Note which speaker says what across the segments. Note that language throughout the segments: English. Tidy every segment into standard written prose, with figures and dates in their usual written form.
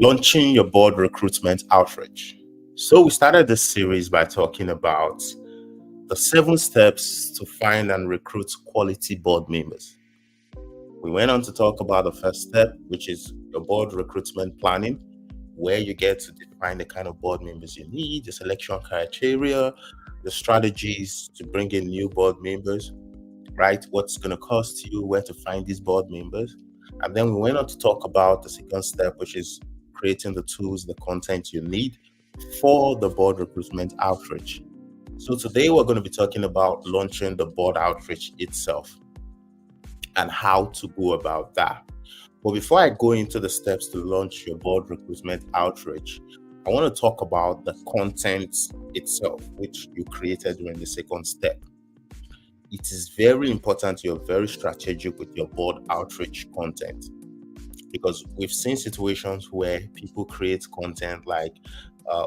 Speaker 1: Launching your board recruitment outreach. So we started this series by talking about the 7 steps to find and recruit quality board members. We went on to talk about the first step, which is your board recruitment planning, where you get to define the kind of board members you need, the selection criteria, the strategies to bring in new board members, right? What's going to cost you, where to find these board members. And then we went on to talk about the second step, which is creating the tools, the content you need for the board recruitment outreach. So today we're going to be talking about launching the board outreach itself and how to go about that. But before I go into the steps to launch your board recruitment outreach, I want to talk about the content itself, which you created during the second step. It is very important you're very strategic with your board outreach content, because we've seen situations where people create content like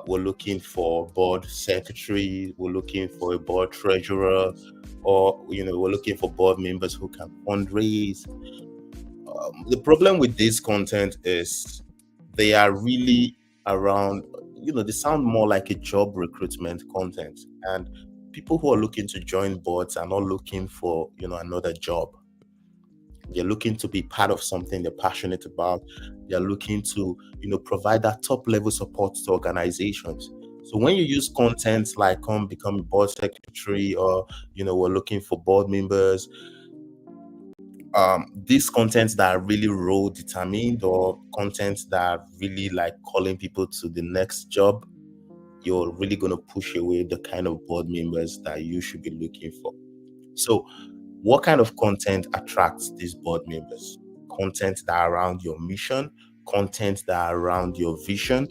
Speaker 1: we're looking for board secretary, we're looking for a board treasurer, or we're looking for board members who can fundraise. The problem with this content is they are really around, they sound more like a job recruitment content, and people who are looking to join boards are not looking for another job. They're looking to be part of something they're passionate about. They're looking to provide that top level support to organizations. So when you use content like come become a board secretary, or we're looking for board members, these contents that are really role determined, or contents that are really like calling people to the next job, you're really going to push away the kind of board members that you should be looking for. So what kind of content attracts these board members? Content that are around your mission, content that are around your vision.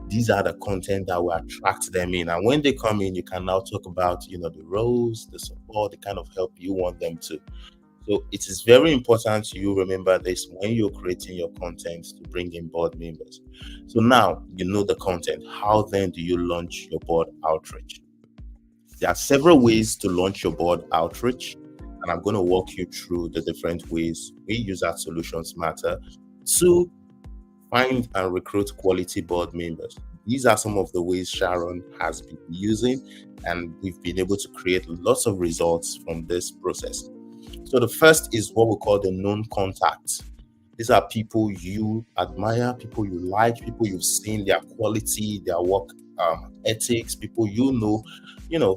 Speaker 1: These are the content that will attract them in. And when they come in, you can now talk about, the roles, the support, the kind of help you want them to. So it is very important you remember this when you're creating your content to bring in board members. So now you know the content. How then do you launch your board outreach? There are several ways to launch your board outreach, and I'm going to walk you through the different ways we use at Solutions Matter to find and recruit quality board members. These are some of the ways Sharon has been using, and we've been able to create lots of results from this process. So the first is what we call the known contacts. These are people you admire, people you like, people you've seen their quality, their work ethics, people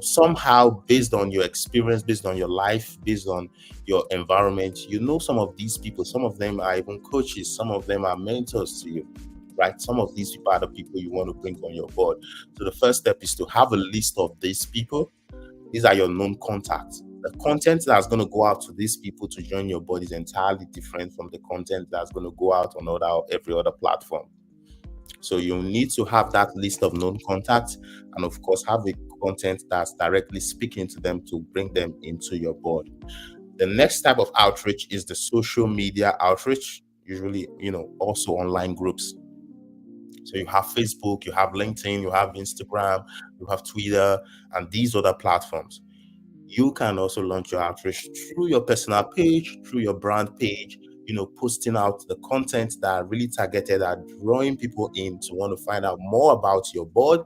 Speaker 1: somehow based on your experience, based on your life, based on your environment, some of these people. Some of them are even coaches, some of them are mentors to you, right? Some of these people are the people you want to bring on your board. So the first step is to have a list of these people. These are your known contacts. The content that's going to go out to these people to join your board is entirely different from the content that's going to go out on every other platform. So you need to have that list of known contacts, and of course have a content that's directly speaking to them to bring them into your board. The next type of outreach is the social media outreach, usually, also online groups. So you have Facebook, you have LinkedIn, you have Instagram, you have Twitter, and these other platforms. You can also launch your outreach through your personal page, through your brand page, posting out the content that are really targeted at drawing people in to want to find out more about your board.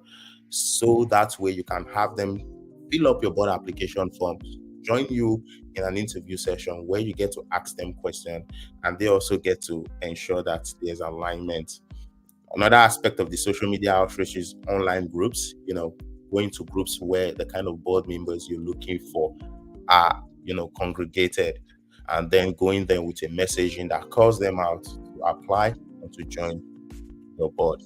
Speaker 1: So that way you can have them fill up your board application form, join you in an interview session where you get to ask them questions, and they also get to ensure that there's alignment. Another aspect of the social media outreach is online groups, going to groups where the kind of board members you're looking for are, congregated, and then going there with a messaging that calls them out to apply and to join your board.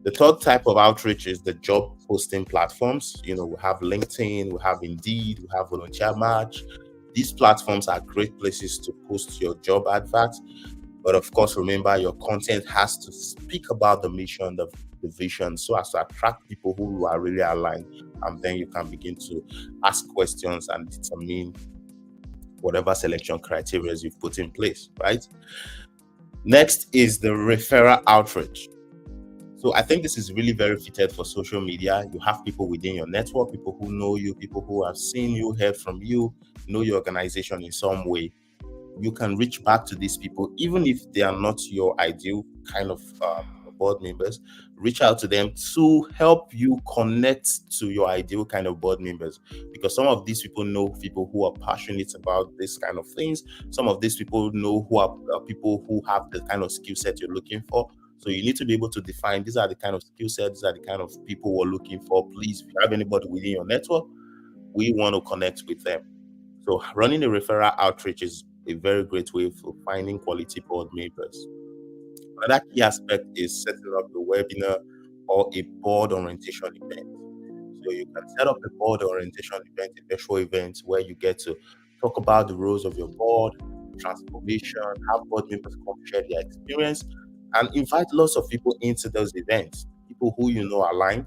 Speaker 1: The third type of outreach is the job posting platforms. We have LinkedIn, we have Indeed, we have Volunteer Match. These platforms are great places to post your job adverts. But of course, remember, your content has to speak about the mission, the vision, so as to attract people who are really aligned. And then you can begin to ask questions and determine whatever selection criteria you've put in place, right? Next is the referral outreach. So I think this is really very fitted for social media. You have people within your network, people who know you, people who have seen you, heard from you, know your organization in some way. You can reach back to these people, even if they are not your ideal kind of board members, reach out to them to help you connect to your ideal kind of board members, because some of these people know people who are passionate about this kind of things. Some of these people know who are people who have the kind of skill set you're looking for. So you need to be able to define these are the kind of skill sets, these are the kind of people we're looking for. Please, if you have anybody within your network, we want to connect with them. So running a referral outreach is a very great way for finding quality board members. Another key aspect is setting up a webinar or a board orientation event. So you can set up a board orientation event, a virtual event where you get to talk about the roles of your board, transformation, have board members come share their experience, and invite lots of people into those events, people who you know align.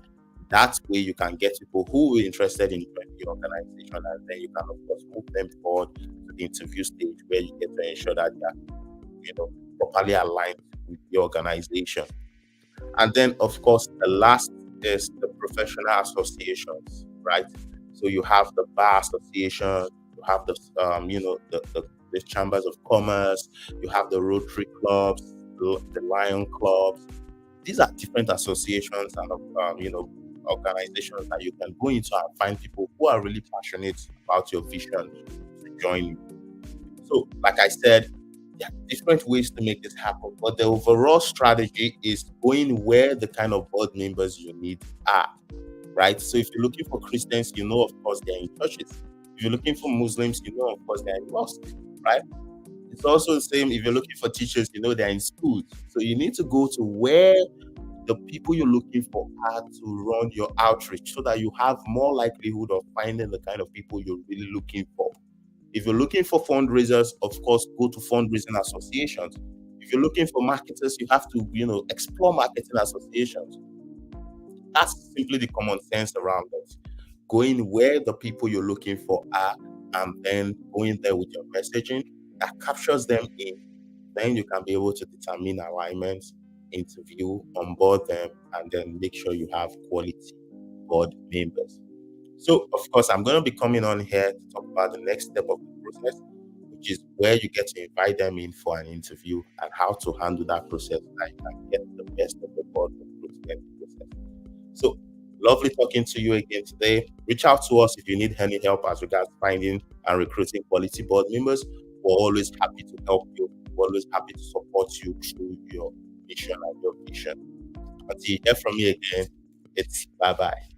Speaker 1: That way you can get people who are interested in joining the organization, and then you can of course move them forward to the interview stage where you get to ensure that they are, properly aligned with the organization. And then, of course, the last is the professional associations, right? So you have the bar association, you have the chambers of commerce, you have the Rotary clubs, the Lion clubs. These are different associations and organizations that you can go into and find people who are really passionate about your vision to join you. So, like I said, there are different ways to make this happen, but the overall strategy is going where the kind of board members you need are, right? So, if you're looking for Christians, you know, of course, they're in churches. If you're looking for Muslims, you know, of course, they're in mosques, right? It's also the same if you're looking for teachers, you know, they're in schools. So, you need to go to where the people you're looking for are to run your outreach so that you have more likelihood of finding the kind of people you're really looking for. If you're looking for fundraisers, of course, go to fundraising associations. If you're looking for marketers, you have to, explore marketing associations. That's simply the common sense around it. Going where the people you're looking for are, and then going there with your messaging that captures them in. Then you can be able to determine alignments, interview, onboard them, and then make sure you have quality board members. So, of course, I'm going to be coming on here to talk about the next step of the process, which is where you get to invite them in for an interview and how to handle that process so that you can get the best of the board recruitment process. So, lovely talking to you again today. Reach out to us if you need any help as regards finding and recruiting quality board members. We're always happy to help you. We're always happy to support you through your mission and your vision. Until you hear from me again, it's bye bye.